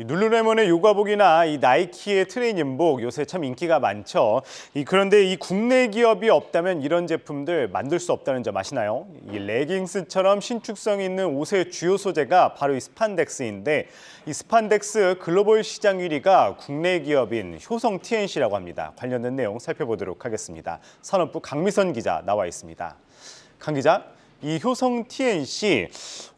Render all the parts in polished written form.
이 룰루레몬의 요가복이나 이 나이키의 트레이닝복 요새 참 인기가 많죠. 그런데 이 국내 기업이 없다면 이런 제품들 만들 수 없다는 점 아시나요? 이 레깅스처럼 신축성 있는 옷의 주요 소재가 바로 이 스판덱스인데 이 스판덱스 글로벌 시장 1위가 국내 기업인 효성 TNC라고 합니다. 관련된 내용 살펴보도록 하겠습니다. 산업부 강미선 기자 나와 있습니다. 강 기자, 이 효성 TNC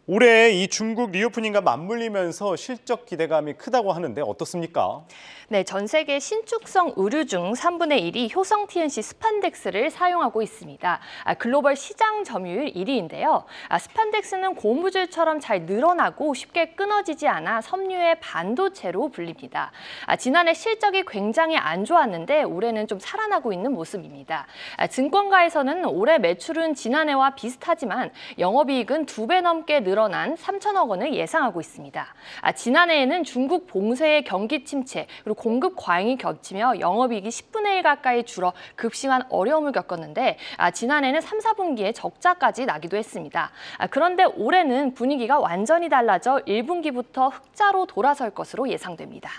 올해 이 중국 리오프닝과 맞물리면서 실적 기대감이 크다고 하는데 어떻습니까? 네, 전 세계 신축성 의류 중 3분의 1이 효성 TNC 스판덱스를 사용하고 있습니다. 글로벌 시장 점유율 1위인데요. 스판덱스는 고무줄처럼 잘 늘어나고 쉽게 끊어지지 않아 섬유의 반도체로 불립니다. 지난해 실적이 굉장히 안 좋았는데 올해는 좀 살아나고 있는 모습입니다. 증권가에서는 올해 매출은 지난해와 비슷하지만 영업이익은 2배 넘게 늘어난 3천억 원을 예상하고 있습니다. 지난해에는 중국 봉쇄의 경기 침체 그리고 공급 과잉이 겹치며 영업이익이 10분의 1 가까이 줄어 급심한 어려움을 겪었는데 지난해는 3, 4분기에 적자까지 나기도 했습니다. 그런데 올해는 분위기가 완전히 달라져 1분기부터 흑자로 돌아설 것으로 예상됩니다.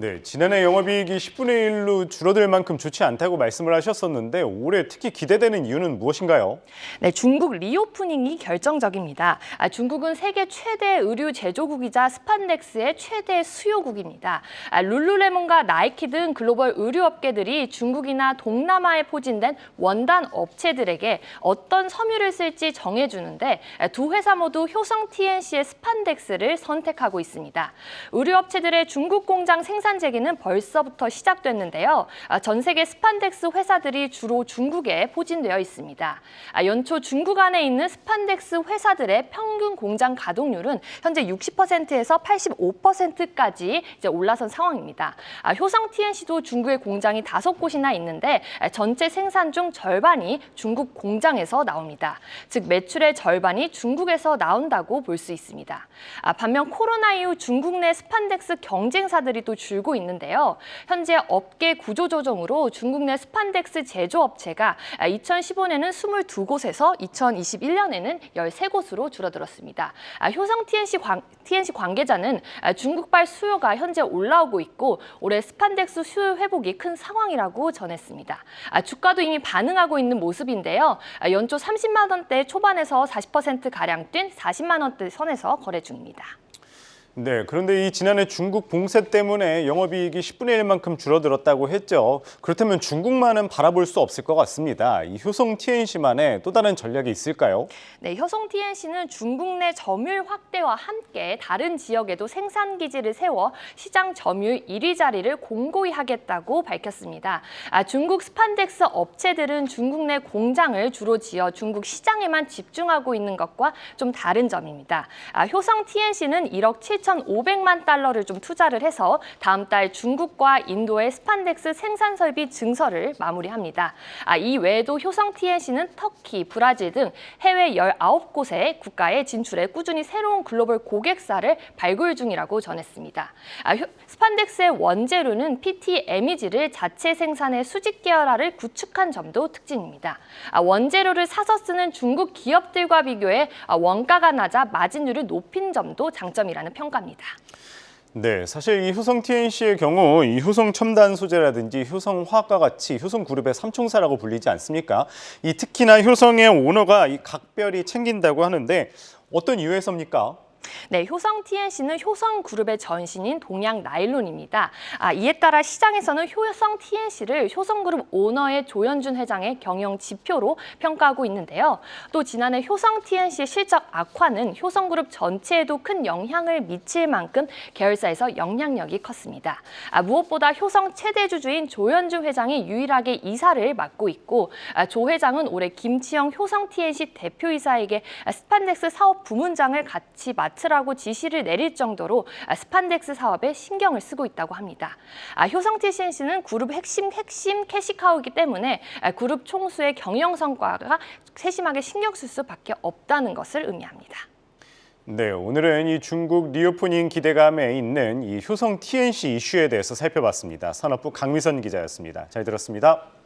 네, 지난해 영업이익이 10분의 1로 줄어들 만큼 좋지 않다고 말씀을 하셨었는데 올해 특히 기대되는 이유는 무엇인가요? 네, 중국 리오프닝이 결정적입니다. 중국은 세계 최대 의류 제조국이자 스판덱스의 최대 수요국입니다. 룰루레몬과 나이키 등 글로벌 의류 업계들이 중국이나 동남아에 포진된 원단 업체들에게 어떤 섬유를 쓸지 정해주는데 두 회사 모두 효성 TNC의 스판덱스를 선택하고 있습니다. 의류 업체들의 중국 공장 생산 재개는 벌써부터 시작됐는데요. 전 세계 스판덱스 회사들이 주로 중국에 포진되어 있습니다. 연초 중국 안에 있는 스판덱스 회사들의 평균 공장 가동률은 현재 60%에서 85%까지 올라선 상황입니다. 효성 TNC도 중국에 공장이 5곳이나 있는데 전체 생산 중 절반이 중국 공장에서 나옵니다. 즉 매출의 절반이 중국에서 나온다고 볼 수 있습니다. 반면 코로나 이후 중국 내 스판덱스 경쟁사들이 또 줄고 있는데요. 현재 업계 구조 조정으로 중국 내 스판덱스 제조업체가 2015년에는 22곳에서 2021년에는 13곳으로 줄어들었습니다. 효성 TNC 관계자는 중국발 수요가 현재 올라오고 있고 올해 스판덱스 수요 회복이 큰 상황이라고 전했습니다. 주가도 이미 반응하고 있는 모습인데요. 연초 30만 원대 초반에서 40%가량 뛴 40만 원대 선에서 거래 중입니다. 네, 그런데 이 지난해 중국 봉쇄 때문에 영업이익이 10분의 1만큼 줄어들었다고 했죠. 그렇다면 중국만은 바라볼 수 없을 것 같습니다. 이 효성 TNC만의 또 다른 전략이 있을까요? 네, 효성 TNC는 중국 내 점유율 확대와 함께 다른 지역에도 생산 기지를 세워 시장 점유율 1위 자리를 공고히 하겠다고 밝혔습니다. 중국 스판덱스 업체들은 중국 내 공장을 주로 지어 중국 시장에만 집중하고 있는 것과 좀 다른 점입니다. 효성 TNC는 1억 7,500만 달러를 좀 투자를 해서 다음 달 중국과 인도의 스판덱스 생산 설비 증설을 마무리합니다. 이 외에도 효성 TNC는 터키, 브라질 등 해외 19곳의 국가에 진출해 꾸준히 새로운 글로벌 고객사를 발굴 중이라고 전했습니다. 스판덱스의 원재료는 PT MEG를 자체 생산해 수직 계열화를 구축한 점도 특징입니다. 원재료를 사서 쓰는 중국 기업들과 비교해 원가가 낮아 마진율을 높인 점도 장점이라는 평가입니다. 네, 사실 이 효성 TNC의 경우 이 효성 첨단 소재라든지 효성 화학과 같이 효성 그룹의 삼총사라고 불리지 않습니까? 특히나 효성의 오너가 이 각별히 챙긴다고 하는데 어떤 이유에서입니까? 네, 효성 TNC는 효성 그룹의 전신인 동양 나일론입니다. 이에 따라 시장에서는 효성 TNC를 효성 그룹 오너의 조현준 회장의 경영 지표로 평가하고 있는데요. 또 지난해 효성 TNC의 실적 악화는 효성 그룹 전체에도 큰 영향을 미칠 만큼 계열사에서 영향력이 컸습니다. 무엇보다 효성 최대 주주인 조현준 회장이 유일하게 이사를 맡고 있고 조 회장은 올해 김치영 효성 TNC 대표이사에게 스판덱스 사업 부문장을 같이 맡으라고 지시를 내릴 정도로 스판덱스 사업에 신경을 쓰고 있다고 합니다. 효성 TNC는 그룹 핵심 캐시카우이기 때문에 그룹 총수의 경영 성과가 세심하게 신경 쓸 수밖에 없다는 것을 의미합니다. 네, 오늘은 이 중국 리오프닝 기대감에 있는 이 효성 TNC 이슈에 대해서 살펴봤습니다. 산업부 강미선 기자였습니다. 잘 들었습니다.